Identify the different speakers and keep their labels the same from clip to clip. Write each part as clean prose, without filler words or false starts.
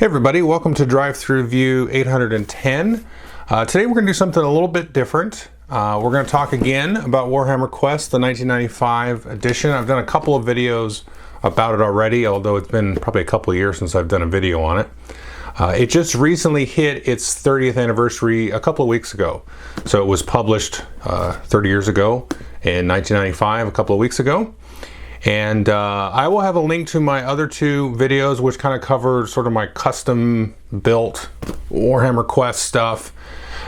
Speaker 1: Hey everybody, welcome to Drive Through View 810. Today we're going to do something a little bit different. We're going to talk again about Warhammer Quest, the 1995 edition. I've done a couple of videos about it already, although it's been probably a couple of years since I've done a video on it. It just recently hit its 30th anniversary a couple of weeks ago. So it was published 30 years ago in 1995, a couple of weeks ago. And I will have a link to my other two videos, which kind of cover sort of my custom built Warhammer Quest stuff,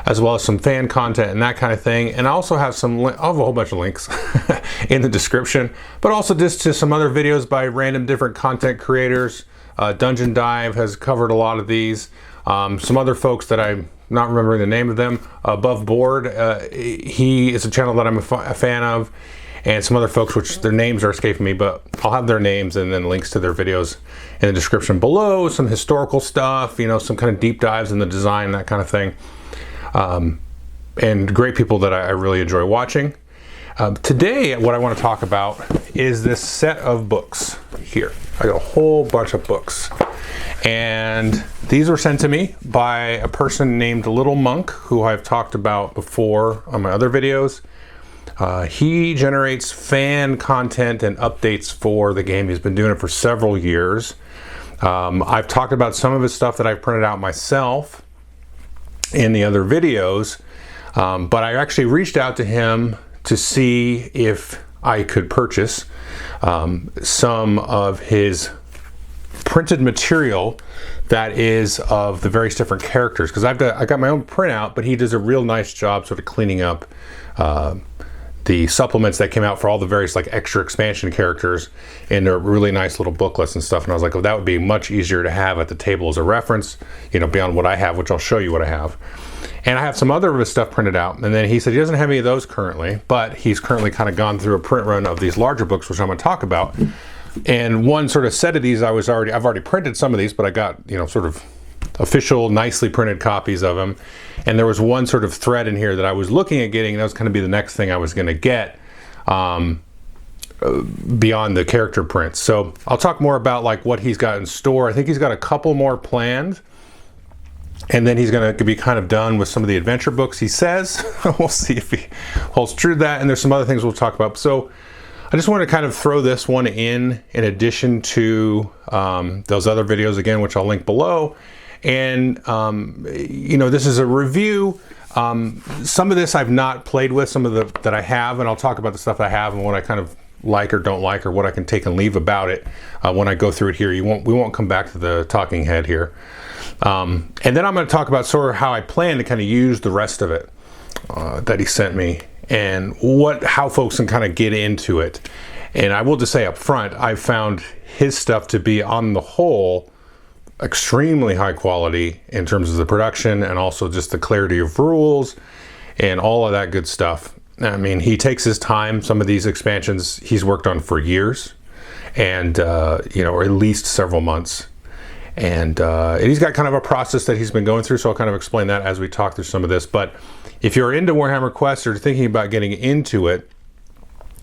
Speaker 1: as well as some fan content and that kind of thing. And I also have I'll have a whole bunch of links in the description, but also just to some other videos by random different content creators. Dungeon Dive has covered a lot of these. Some other folks that I'm not remembering the name of them. Above Board, he is a channel that I'm a fan of. And some other folks, which their names are escaping me, but I'll have their names and then links to their videos in the description below. Some historical stuff, you know, some kind of deep dives in the design, that kind of thing. And great people that I really enjoy watching. Today, what I want to talk about is this set of books here. I got a whole bunch of books. And these were sent to me by a person named Little Monk, who I've talked about before on my other videos. He generates fan content and updates for the game. He's been doing it for several years. I've talked about some of his stuff that I've printed out myself in the other videos, but I actually reached out to him to see if I could purchase some of his printed material that is of the various different characters, because I got my own printout, but he does a real nice job sort of cleaning up the supplements that came out for all the various like extra expansion characters in their really nice little booklets and stuff. And I was like, well, that would be much easier to have at the table as a reference, you know, beyond what I have, which I'll show you what I have. And I have some other of his stuff printed out. And then he said he doesn't have any of those currently, but he's currently kind of gone through a print run of these larger books, which I'm going to talk about. And one sort of set of these, I've already printed some of these, but I got, you know, sort of official, nicely printed copies of them. And there was one sort of thread in here that I was looking at getting, and that was going to be the next thing I was going to get beyond the character prints. So I'll talk more about like what he's got in store. I think he's got a couple more planned, and then he's going to be kind of done with some of the adventure books, he says. We'll see if he holds true to that, and there's some other things we'll talk about. So I just want to kind of throw this one in addition to those other videos again, which I'll link below. And, you know, this is a review. Some of this I've not played with, some of that I have, and I'll talk about the stuff I have and what I kind of like or don't like, or what I can take and leave about it when I go through it here. We won't come back to the talking head here. And then I'm going to talk about sort of how I plan to kind of use the rest of it that he sent me, and how folks can kind of get into it. And I will just say up front, I've found his stuff to be, on the whole, extremely high quality in terms of the production, and also just the clarity of rules and all of that good stuff. I mean, he takes his time. Some of these expansions he's worked on for years, and you know, or at least several months. And he's got kind of a process that he's been going through, so I'll kind of explain that as we talk through some of this. But if you're into Warhammer Quest or thinking about getting into it,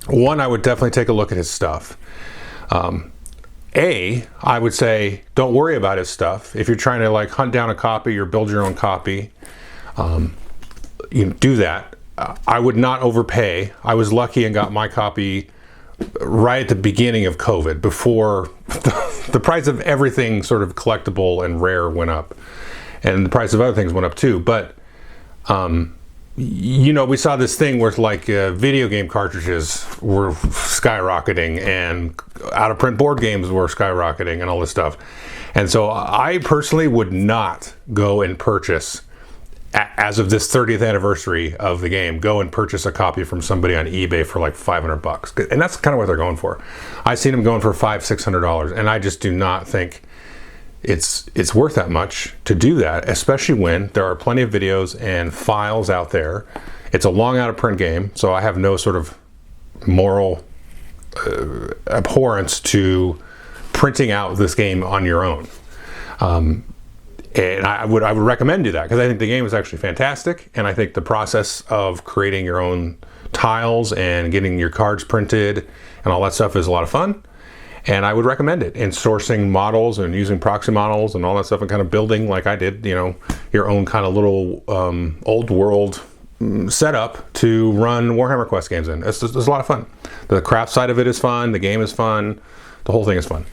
Speaker 1: one, I would definitely take a look at his stuff. I would say don't worry about his stuff. If you're trying to like hunt down a copy or build your own copy, you do that. I would not overpay. I was lucky and got my copy right at the beginning of COVID, before the price of everything sort of collectible and rare went up, and the price of other things went up too. But you know, we saw this thing where like video game cartridges were skyrocketing, and out of print board games were skyrocketing, and all this stuff. And so I personally would not go and purchase, as of this 30th anniversary of the game, go and purchase a copy from somebody on eBay for like $500. And that's kind of what they're going for. I've seen them going for $500-$600, and I just do not think it's worth that much to do that, especially when there are plenty of videos and files out there. It's a long out of print game, so I have no sort of moral abhorrence to printing out this game on your own. And I would recommend do that, because I think the game is actually fantastic, and I think the process of creating your own tiles and getting your cards printed and all that stuff is a lot of fun. And I would recommend it in sourcing models and using proxy models and all that stuff and kind of building, like I did, you know, your own kind of little old world setup to run Warhammer Quest games in. It's a lot of fun. The craft side of it is fun. The game is fun. The whole thing is fun.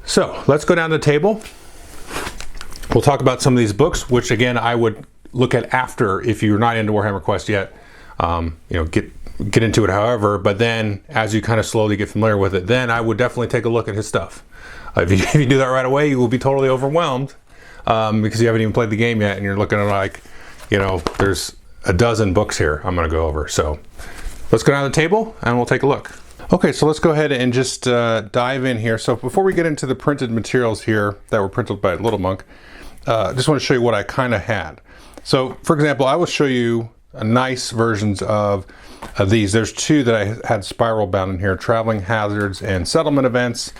Speaker 1: So let's go down to the table. We'll talk about some of these books, which again, I would look at after if you're not into Warhammer Quest yet. You know, get into it however, but then as you kind of slowly get familiar with it, then I would definitely take a look at his stuff. If you do that right away, you will be totally overwhelmed because you haven't even played the game yet and you're looking at like, you know, there's a dozen books here I'm going to go over. So let's go down to the table and we'll take a look. Okay, so let's go ahead and just dive in here. So before we get into the printed materials here that were printed by Little Monk, I just want to show you what I kind of had. So for example, I will show you nice versions of these. There's two that I had spiral bound in here, traveling hazards and settlement events.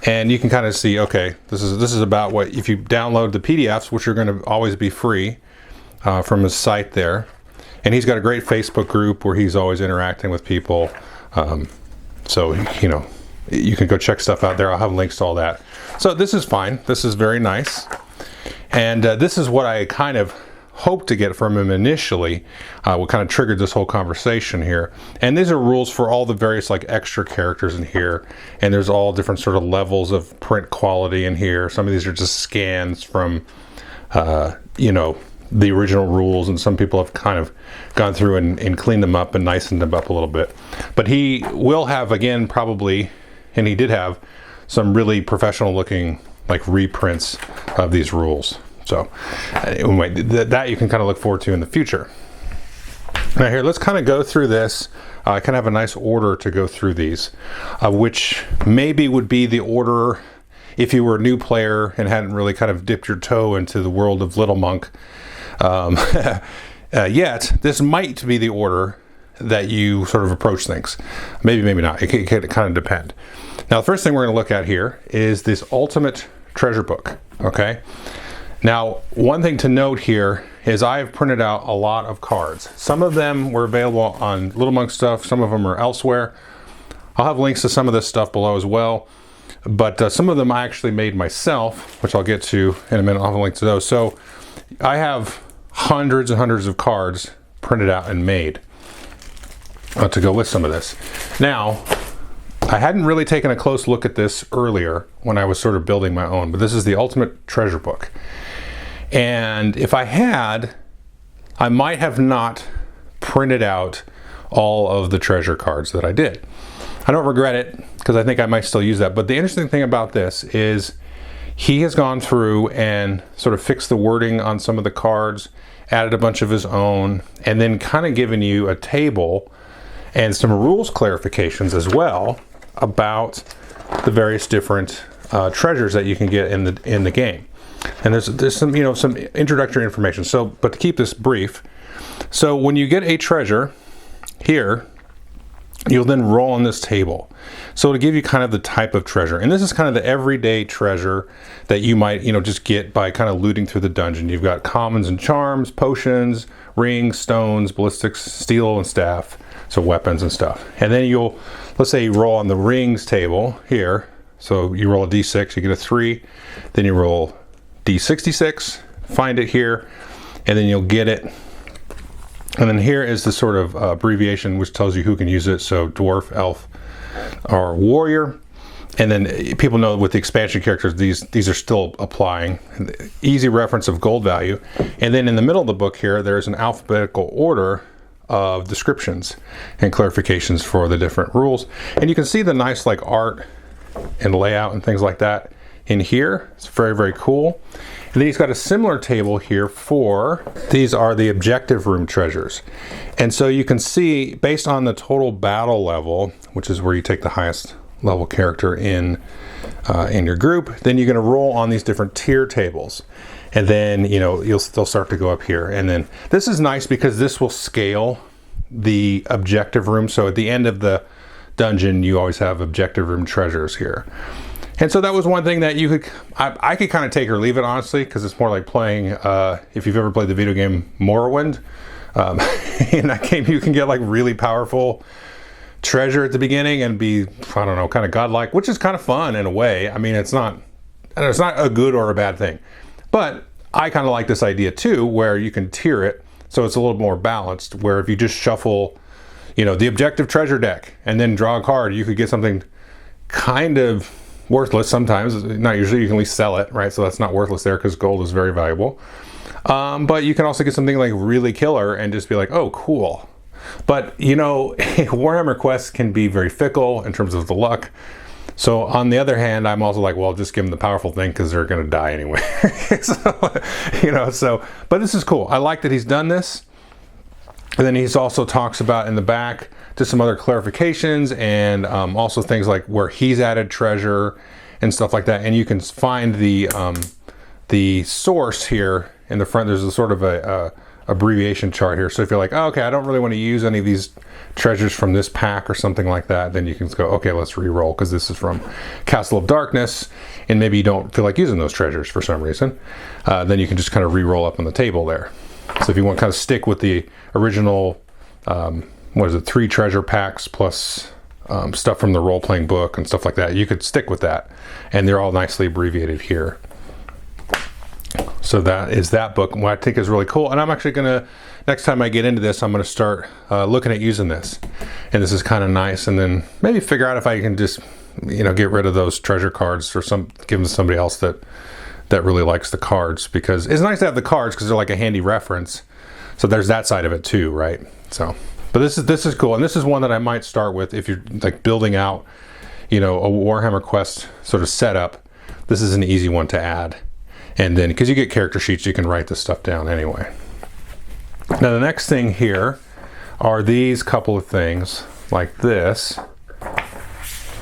Speaker 1: And you can kind of see, okay, this is about what, if you download the PDFs, which are going to always be free from his site there. And he's got a great Facebook group where he's always interacting with people. So, you know, you can go check stuff out there. I'll have links to all that. So this is fine. This is very nice. And this is what I kind of hoped to get from him initially, what kind of triggered this whole conversation here. And these are rules for all the various like extra characters in here. And there's all different sort of levels of print quality in here. Some of these are just scans from, you know, the original rules, and some people have kind of gone through and cleaned them up and nicened them up a little bit. But he will have, again, probably, and he did have some really professional looking like reprints of these rules. So that you can kind of look forward to in the future. Now here, let's kind of go through this. I kind of have a nice order to go through these, which maybe would be the order if you were a new player and hadn't really kind of dipped your toe into the world of Little Monk yet. This might be the order that you sort of approach things. Maybe, maybe not. It can kind of depend. Now, the first thing we're going to look at here is this Ultimate Treasure Book. Okay. Now, one thing to note here is I've printed out a lot of cards. Some of them were available on Little Monk stuff. Some of them are elsewhere. I'll have links to some of this stuff below as well. But some of them I actually made myself, which I'll get to in a minute. I'll have a link to those. So I have hundreds and hundreds of cards printed out and made to go with some of this. Now, I hadn't really taken a close look at this earlier when I was sort of building my own, but this is the Ultimate Treasure Book. And if I had, I might have not printed out all of the treasure cards that I did. I don't regret it because I think I might still use that. But the interesting thing about this is he has gone through and sort of fixed the wording on some of the cards, added a bunch of his own, and then kind of given you a table and some rules clarifications as well about the various different treasures that you can get in the game. And there's some, you know, some introductory information. So, but to keep this brief, so when you get a treasure here, you'll then roll on this table. So to give you kind of the type of treasure, and this is kind of the everyday treasure that you might, you know, just get by kind of looting through the dungeon. You've got commons and charms, potions, rings, stones, ballistics, steel and staff, so weapons and stuff. And then you'll, let's say you roll on the rings table here. So you roll a d6, you get a 3, then you roll d66, find it here, and then you'll get it. And then here is the sort of abbreviation which tells you who can use it. So dwarf, elf, or warrior. And then people know with the expansion characters, these are still applying. Easy reference of gold value. And then in the middle of the book here, there's an alphabetical order of descriptions and clarifications for the different rules. And you can see the nice like art and layout and things like that in here. It's very, very cool. And then he's got a similar table here for, these are the objective room treasures. And so you can see based on the total battle level, which is where you take the highest level character in your group, then you're going to roll on these different tier tables. And then, you know, they'll start to go up here. And then this is nice because this will scale the objective room. So at the end of the dungeon, you always have objective room treasures here. And so that was one thing that you could, I could kind of take or leave it, honestly, because it's more like playing, if you've ever played the video game Morrowind, in that game you can get like really powerful treasure at the beginning and be, I don't know, kind of godlike, which is kind of fun in a way. I mean, it's not a good or a bad thing, but I kind of like this idea too, where you can tier it so it's a little more balanced, where if you just shuffle, you know, the objective treasure deck and then draw a card, you could get something kind of worthless sometimes, not usually. You can at least sell it, right? So that's not worthless there because gold is very valuable. But you can also get something like really killer and just be like, oh, cool. But, you know, Warhammer quests can be very fickle in terms of the luck. So on the other hand, I'm also like, well, just give them the powerful thing because they're going to die anyway. So, you know, but this is cool. I like that he's done this. And then he's also talks about in the back just some other clarifications and also things like where he's added treasure and stuff like that. And you can find the source here in the front. There's a sort of a abbreviation chart here. So if you're like, oh, okay, I don't really want to use any of these treasures from this pack or something like that, then you can go, okay, let's re-roll because this is from Castle of Darkness, and maybe you don't feel like using those treasures for some reason. Then you can just kind of re-roll up on the table there. So if you want to kind of stick with the original, 3 treasure packs plus stuff from the role-playing book and stuff like that, you could stick with that. And they're all nicely abbreviated here. So that is that book, what I think is really cool. And I'm actually going to, next time I get into this, I'm going to start looking at using this. And this is kind of nice. And then maybe figure out if I can just, you know, get rid of those treasure cards or give them to somebody else that really likes the cards. Because it's nice to have the cards because they're like a handy reference. So there's that side of it too, right? So, but this is cool. And this is one that I might start with if you're like building out, you know, a Warhammer Quest sort of setup. This is an easy one to add. And then, because you get character sheets, you can write this stuff down anyway. Now the next thing here are these couple of things like this.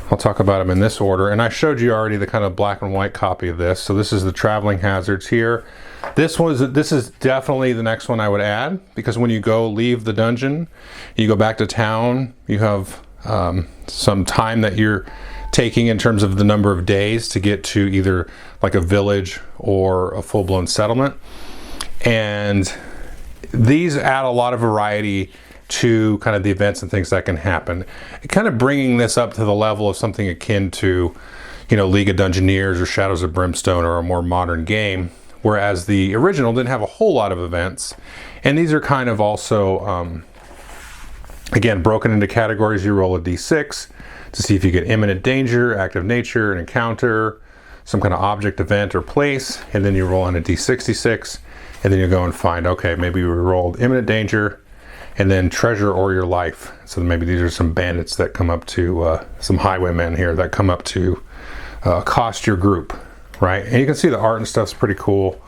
Speaker 1: I'll talk about them in this order. And I showed you already the kind of black and white copy of this. So this is the traveling hazards here. This is definitely the next one I would add, because when you leave the dungeon, you go back to town, you have some time that you're taking in terms of the number of days to get to either like a village or a full-blown settlement. And these add a lot of variety to kind of the events and things that can happen. Kind of bringing this up to the level of something akin to, you know, League of Dungeoneers or Shadows of Brimstone or a more modern game, whereas the original didn't have a whole lot of events. And these are kind of also, again, broken into categories. You roll a d6 to see if you get imminent danger, active nature, an encounter, some kind of object, event, or place, and then you roll on a d66, and then you go and find, okay, maybe we rolled imminent danger, and then treasure or your life. So maybe these are some bandits that come up to, some highwaymen here that come up to cost your group, right? And you can see the art and stuff's pretty cool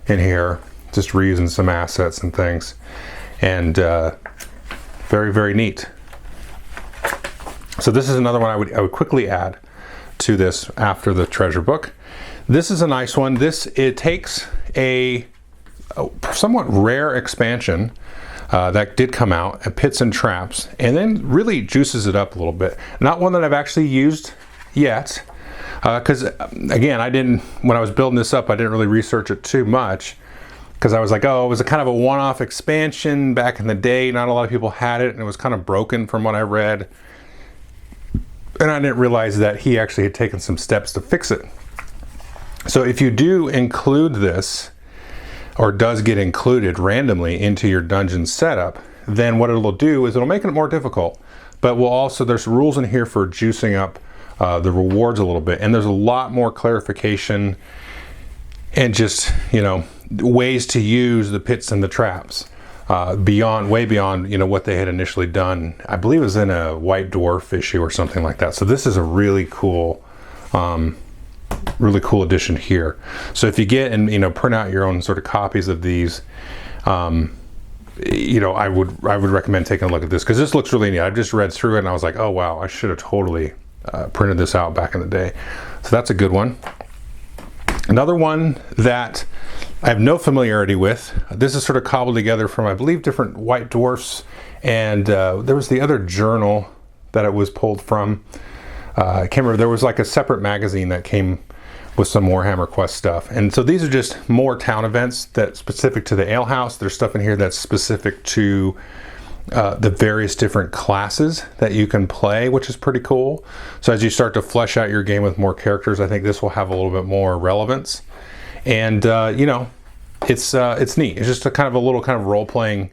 Speaker 1: in here, just reusing some assets and things, and very, very neat. So this is another one I would quickly add to this after the treasure book. This is a nice one. It takes a somewhat rare expansion that did come out, Pits and Traps, and then really juices it up a little bit. Not one that I've actually used yet, because again, when I was building this up, I didn't really research it too much, because I was like, oh, it was a kind of a one-off expansion back in the day. Not a lot of people had it, and it was kind of broken from what I read. And I didn't realize that he actually had taken some steps to fix it. So if you do include this, or does get included randomly into your dungeon setup, then what it'll do is it'll make it more difficult. But there's rules in here for juicing up the rewards a little bit. And there's a lot more clarification and just, you know, ways to use the pits and the traps. Way beyond, you know, what they had initially done. I believe it was in a White Dwarf issue or something like that. So this is a really cool addition here. So if you get and, you know, print out your own sort of copies of these, you know, I would recommend taking a look at this, because this looks really neat. I've just read through it and I was like, oh wow, I should have totally printed this out back in the day. So that's a good one. Another one that I have no familiarity with. This is sort of cobbled together from, I believe, different White Dwarfs, and there was the other journal that it was pulled from. I can't remember. There was like a separate magazine that came with some Warhammer Quest stuff. And so these are just more town events that specific to the alehouse. There's stuff in here that's specific to the various different classes that you can play, which is pretty cool. So as you start to flesh out your game with more characters, I think this will have a little bit more relevance. And you know, it's neat. It's just a kind of role-playing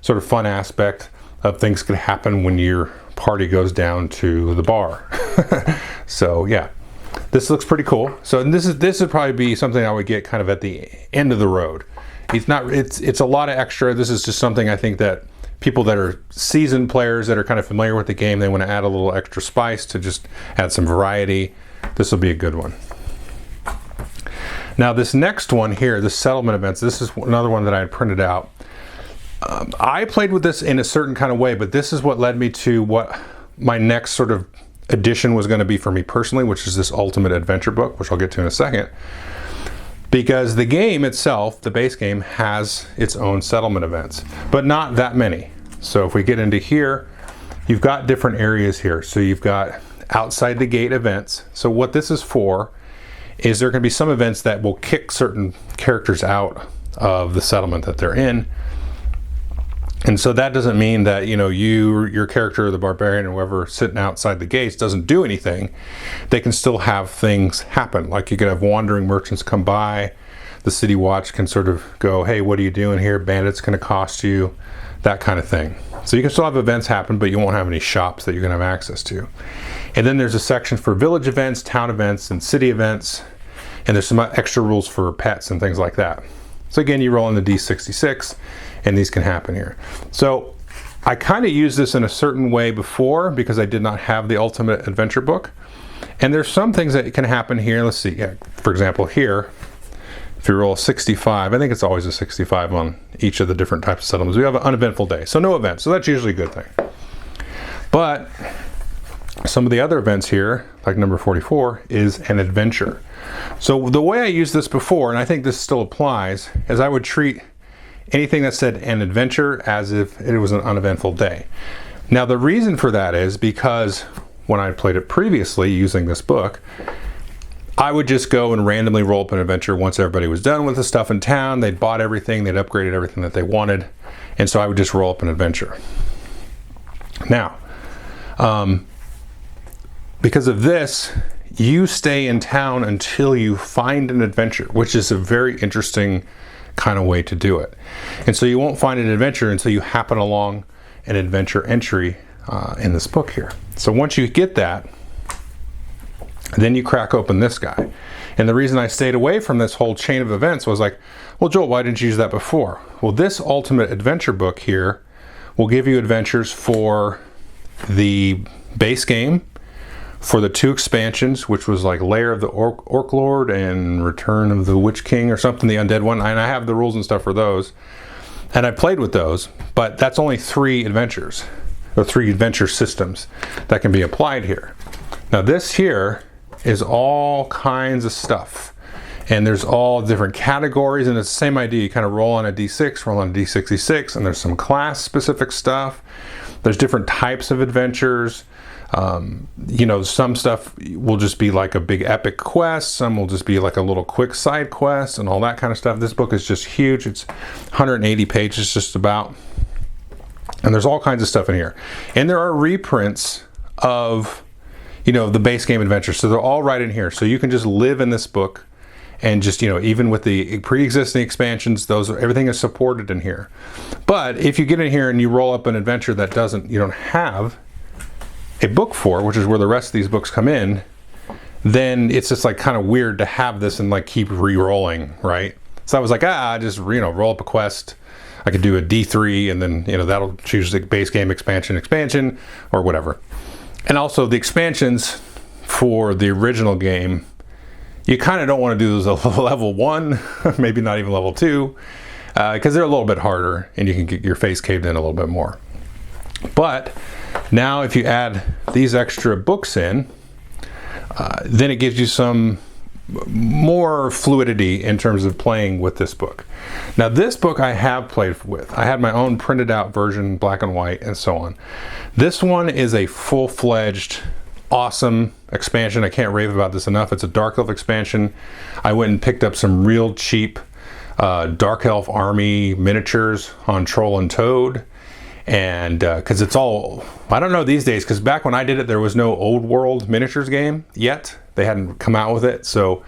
Speaker 1: sort of fun aspect of things could happen when your party goes down to the bar. So yeah, this looks pretty cool. So this would probably be something I would get kind of at the end of the road. It's a lot of extra. This is just something I think that people that are seasoned players that are kind of familiar with the game, they want to add a little extra spice to just add some variety. This will be a good one. Now this next one here, the settlement events, this is another one that I had printed out. I played with this in a certain kind of way, but this is what led me to what my next sort of edition was going to be for me personally, which is this Ultimate Adventure book, which I'll get to in a second. Because the game itself, the base game, has its own settlement events, but not that many. So if we get into here, you've got different areas here. So you've got outside the gate events. So what this is for is there can be some events that will kick certain characters out of the settlement that they're in. And so that doesn't mean that, you know, your character, the barbarian, or whoever sitting outside the gates doesn't do anything. They can still have things happen. Like you could have wandering merchants come by. The city watch can sort of go, hey, what are you doing here? Bandits going to cost you, that kind of thing. So you can still have events happen, but you won't have any shops that you're going to have access to. And then there's a section for village events, town events, and city events. And there's some extra rules for pets and things like that. So again, you roll in the D66, and these can happen here. So I kind of used this in a certain way before because I did not have the Ultimate Adventure book. And there's some things that can happen here. Let's see, yeah, for example, here, if you roll a 65, I think it's always a 65 on each of the different types of settlements. We have an uneventful day, so no events. So that's usually a good thing. But some of the other events here, like number 44, is an adventure. So the way I used this before, and I think this still applies, is I would treat anything that said an adventure as if it was an uneventful day. Now the reason for that is because when I played it previously using this book, I would just go and randomly roll up an adventure once everybody was done with the stuff in town. They'd bought everything, they'd upgraded everything that they wanted, and so I would just roll up an adventure. Now, because of this, you stay in town until you find an adventure, which is a very interesting kind of way to do it. And so you won't find an adventure until you happen along an adventure entry in this book here. So once you get that, then you crack open this guy. And the reason I stayed away from this whole chain of events was like, well, Joel, why didn't you use that before? Well, this Ultimate Adventure book here will give you adventures for the base game, for the 2 expansions, which was like Lair of the Orc Lord and Return of the Witch King or something, the undead one. And I have the rules and stuff for those. And I played with those, but that's only 3 adventures, or 3 adventure systems that can be applied here. Now this here is all kinds of stuff. And there's all different categories, and it's the same idea. You kind of roll on a D6, roll on a D66, and there's some class specific stuff. There's different types of adventures. You know, some stuff will just be like a big epic quest, some will just be like a little quick side quest and all that kind of stuff. This book is just huge. It's 180 pages just about, and there's all kinds of stuff in here. And there are reprints of, you know, the base game adventures, so they're all right in here. So you can just live in this book and just, you know, even with the pre-existing expansions, everything is supported in here. But if you get in here and you roll up an adventure that you don't have a book for, which is where the rest of these books come in, then it's just like kind of weird to have this and like keep re-rolling, right? So I was like, just, you know, roll up a quest. I could do a D3 and then, you know, that'll choose the base game expansion or whatever. And also the expansions for the original game, you kind of don't want to do those at level 1, maybe not even level 2, because they're a little bit harder and you can get your face caved in a little bit more. But now if you add these extra books in, then it gives you some more fluidity in terms of playing with this book. Now this book I have played with. I had my own printed out version, black and white and so on. This one is a full-fledged, awesome expansion. I can't rave about this enough. It's a Dark Elf expansion. I went and picked up some real cheap Dark Elf army miniatures on Troll and Toad. And because it's all, I don't know these days, because back when I did it, there was no old world miniatures game yet. They hadn't come out with it, so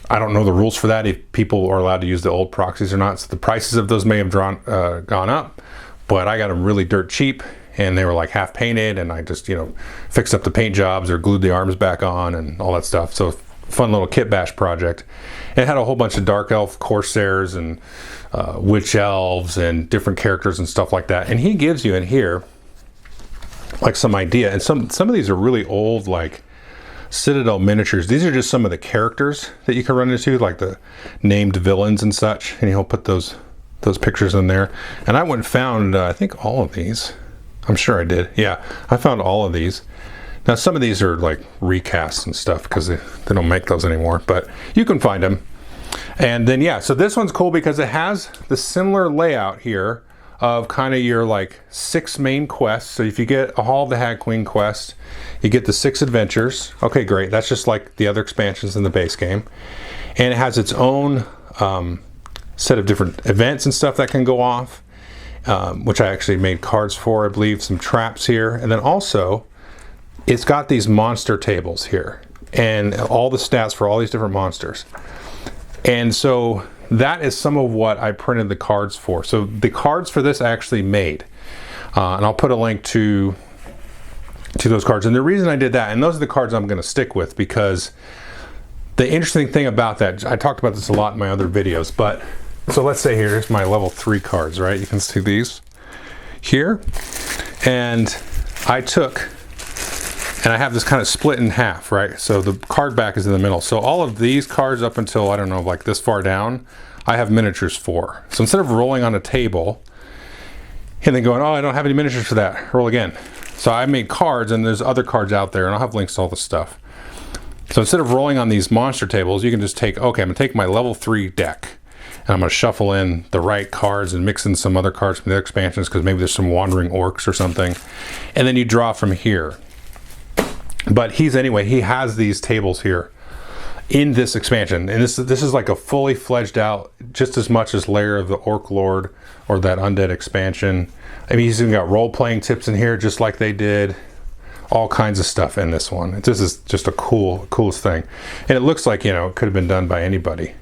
Speaker 1: I don't know the rules for that, if people are allowed to use the old proxies or not. So the prices of those may have gone up, but I got them really dirt cheap, and they were like half painted, and I just, you know, fixed up the paint jobs or glued the arms back on and all that stuff. So fun little kit bash project. It had a whole bunch of dark elf corsairs and witch elves and different characters and stuff like that. And he gives you in here like some idea. And some of these are really old, like Citadel miniatures. These are just some of the characters that you can run into, like the named villains and such. And he'll put those pictures in there. And I went and found, I think all of these. I'm sure I did. Yeah, I found all of these. Now some of these are like recasts and stuff because they don't make those anymore, but you can find them. And then, yeah, so this one's cool because it has the similar layout here of kind of your like 6 main quests. So if you get a Hall of the Hag Queen quest, you get the 6 adventures. Okay, great. That's just like the other expansions in the base game. And it has its own set of different events and stuff that can go off, which I actually made cards for, I believe, some traps here. And then also, it's got these monster tables here and all the stats for all these different monsters. And so that is some of what I printed the cards for. So the cards for this I actually made. And I'll put a link to those cards. And the reason I did that, and those are the cards I'm going to stick with, because the interesting thing about that, I talked about this a lot in my other videos, but so let's say here's my level 3 cards, right? You can see these here. And I took, and I have this kind of split in half, right? So the card back is in the middle. So all of these cards up until, I don't know, like this far down, I have miniatures for. So instead of rolling on a table and then going, oh, I don't have any miniatures for that, roll again. So I made cards, and there's other cards out there, and I'll have links to all the stuff. So instead of rolling on these monster tables, you can just take, okay, I'm gonna take my level 3 deck, and I'm gonna shuffle in the right cards and mix in some other cards from the other expansions, because maybe there's some wandering orcs or something. And then you draw from here. But he has these tables here in this expansion, and this is like a fully fledged out, just as much as Lair of the Orc Lord or that Undead expansion. I mean, he's even got role-playing tips in here, just like they did. All kinds of stuff in this one. This is just a coolest thing, and it looks like, you know, it could have been done by anybody.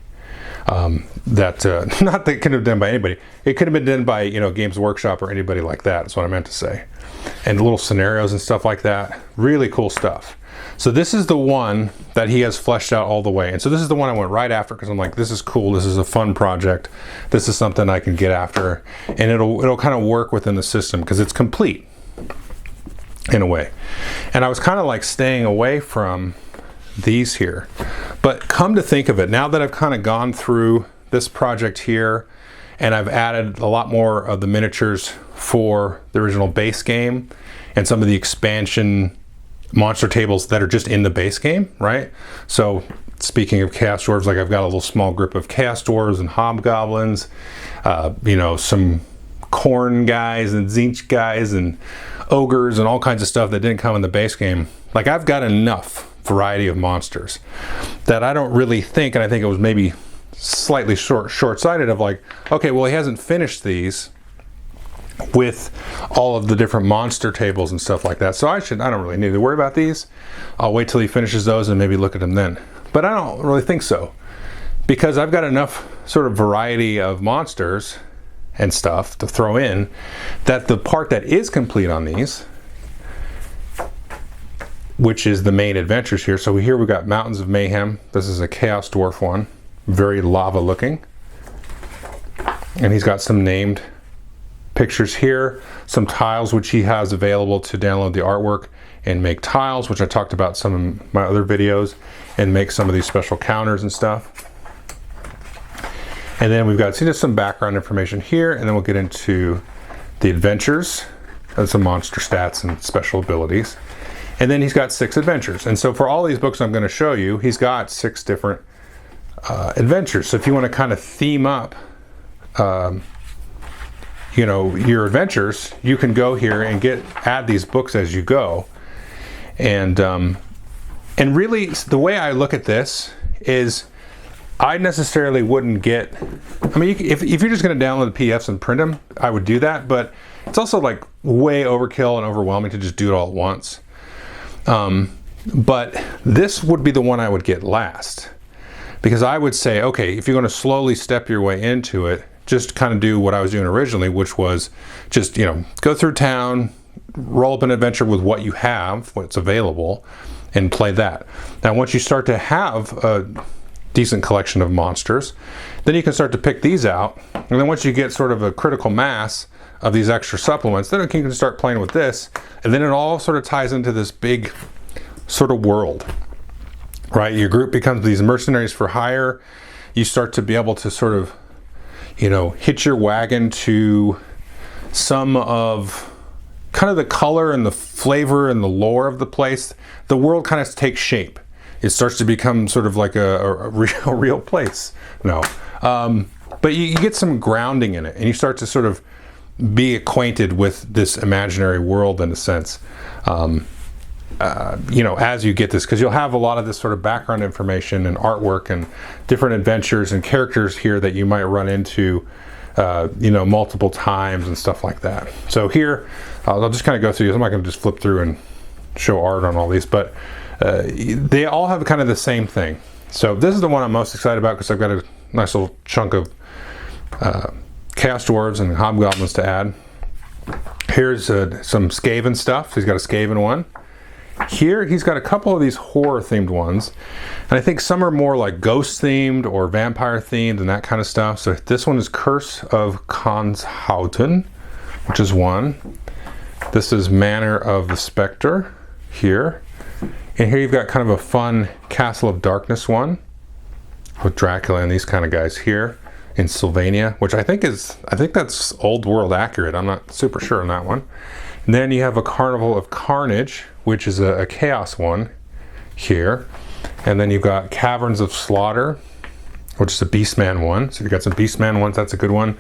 Speaker 1: Not that it could have been done by anybody. It could have been done by, you know, Games Workshop or anybody like that. That's what I meant to say. And little scenarios and stuff like that. Really cool stuff. So this is the one that he has fleshed out all the way. And so this is the one I went right after, because I'm like, this is cool. This is a fun project. This is something I can get after, and it'll kind of work within the system because it's complete in a way. And I was kind of like staying away from these here, but come to think of it, now that I've kind of gone through this project here, and I've added a lot more of the miniatures for the original base game and some of the expansion monster tables that are just in the base game, right? So speaking of chaos dwarves, like I've got a little small group of chaos dwarves and hobgoblins, you know, some corn guys and zinch guys and ogres and all kinds of stuff that didn't come in the base game. Like, I've got enough variety of monsters that I don't really think, and I think it was maybe slightly short-sighted of like, okay, well, he hasn't finished these with all of the different monster tables and stuff like that, so I don't really need to worry about these. I'll wait till he finishes those and maybe look at them then. But I don't really think so, because I've got enough sort of variety of monsters and stuff to throw in that the part that is complete on these, which is the main adventures here. So here we've got Mountains of Mayhem. This is a Chaos Dwarf one, very lava looking, and he's got some named pictures here, some tiles which he has available to download the artwork and make tiles, which I talked about some of my other videos, and make some of these special counters and stuff. And then we've got just some background information here, and then we'll get into the adventures and some monster stats and special abilities. And then he's got 6 adventures. And so for all these books I'm going to show you, he's got 6 different adventures. So if you want to kind of theme up you know, your adventures, you can go here and add these books as you go. And really, the way I look at this is, I necessarily wouldn't get, I mean, if you're just going to download the PDFs and print them, I would do that. But It's also like way overkill and overwhelming to just do it all at once. But this would be the one I would get last, because I would say, okay, if you're going to slowly step your way into it, just kind of do what I was doing originally, which was just, you know, go through town, roll up an adventure with what you have, what's available, and play that. Now, once you start to have a decent collection of monsters, then you can start to pick these out. And then once you get sort of a critical mass of these extra supplements, then you can start playing with this. And then it all sort of ties into this big sort of world, right? Your group becomes these mercenaries for hire. You start to be able to sort of, you know, hitch your wagon to some of kind of the color and the flavor and the lore of the place. The world kind of takes shape. It starts to become sort of like a real place. No, but you get some grounding in it, and you start to sort of be acquainted with this imaginary world in a sense. You know, as you get this, because you'll have a lot of this sort of background information and artwork and different adventures and characters here that you might run into, you know, multiple times and stuff like that. So here, I'll just kind of go through these. I'm not going to just flip through and show art on all these, but they all have kind of the same thing. So this is the one I'm most excited about because I've got a nice little chunk of Chaos Dwarves and Hobgoblins to add. Here's some Skaven stuff. He's got a Skaven one. Here he's got a couple of these horror themed ones, and I think some are more like ghost themed or vampire themed and that kind of stuff. So this one is Curse of Conshauten, which is one. This is Manor of the Spectre here, and here you've got kind of a fun Castle of Darkness one with Dracula and these kind of guys here in Sylvania, which I think that's old world accurate. I'm not super sure on that one. And then you have a Carnival of Carnage, which is a chaos one here. And then you've got Caverns of Slaughter, which is a Beastman one. So you've got some Beastman ones, that's a good one.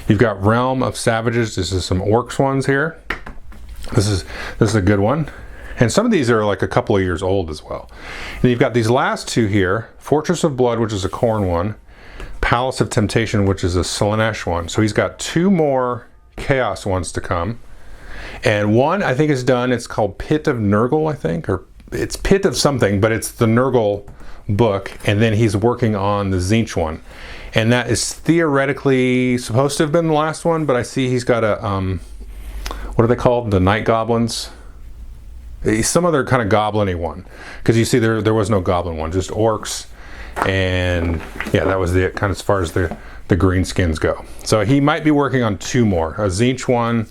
Speaker 1: You've got Realm of Savages. This is some Orcs ones here. This is a good one. And some of these are like a couple of years old as well. And you've got these last two here, Fortress of Blood, which is a Khorne one, Palace of Temptation, which is a Slaanesh one. So he's got two more chaos ones to come. And one I think is done. It's called Pit of Nurgle, I think, or it's Pit of something, but it's the Nurgle book. And then he's working on the Tzeentch one, and that is theoretically supposed to have been the last one. But I see he's got a what are they called? The Night Goblins. Some other kind of goblin-y one, because you see there was no goblin one, just orcs, and yeah, that was it kind of as far as the greenskins go. So he might be working on two more, a Tzeentch one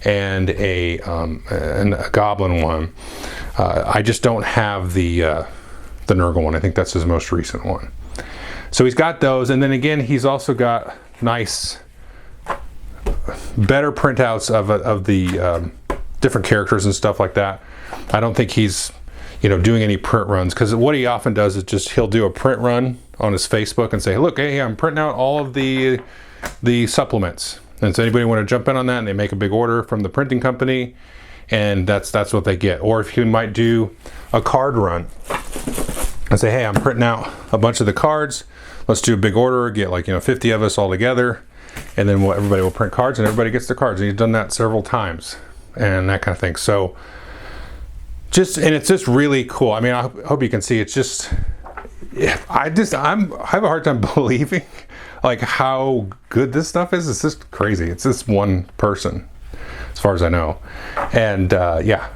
Speaker 1: and a goblin one. I just don't have the Nurgle one. I think that's his most recent one. So he's got those, and then again he's also got nice, better printouts of the different characters and stuff like that. I don't think he's, you know, doing any print runs, because what he often does is just he'll do a print run on his Facebook and say, look, hey, I'm printing out all of the supplements. And so anybody want to jump in on that, and they make a big order from the printing company, and that's what they get. Or if you might do a card run and say, hey, I'm printing out a bunch of the cards, let's do a big order, get like, you know, 50 of us all together, and then everybody will print cards and everybody gets the cards. And he's done that several times and that kind of thing. So it's just really cool. I mean, I hope you can see. It's just, I have a hard time believing like how good this stuff is. It's just crazy. It's just one person, as far as I know, and yeah.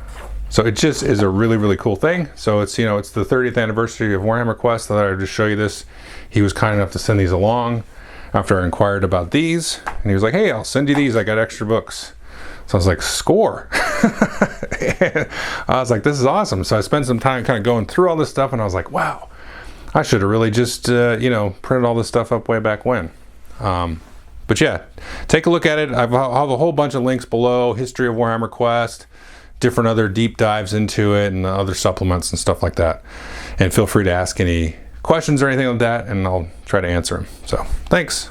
Speaker 1: So it just is a really, really cool thing. So it's, you know, it's the 30th anniversary of Warhammer Quest. I thought I'd just show you this. He was kind enough to send these along after I inquired about these, and he was like, hey, I'll send you these. I got extra books. So I was like, score. I was like, this is awesome. So I spent some time kind of going through all this stuff, and I was like, wow, I should have really just, you know, printed all this stuff up way back when. But yeah, take a look at it. I have a whole bunch of links below, history of Warhammer Quest, different other deep dives into it, and other supplements and stuff like that. And feel free to ask any questions or anything like that, and I'll try to answer them. So thanks.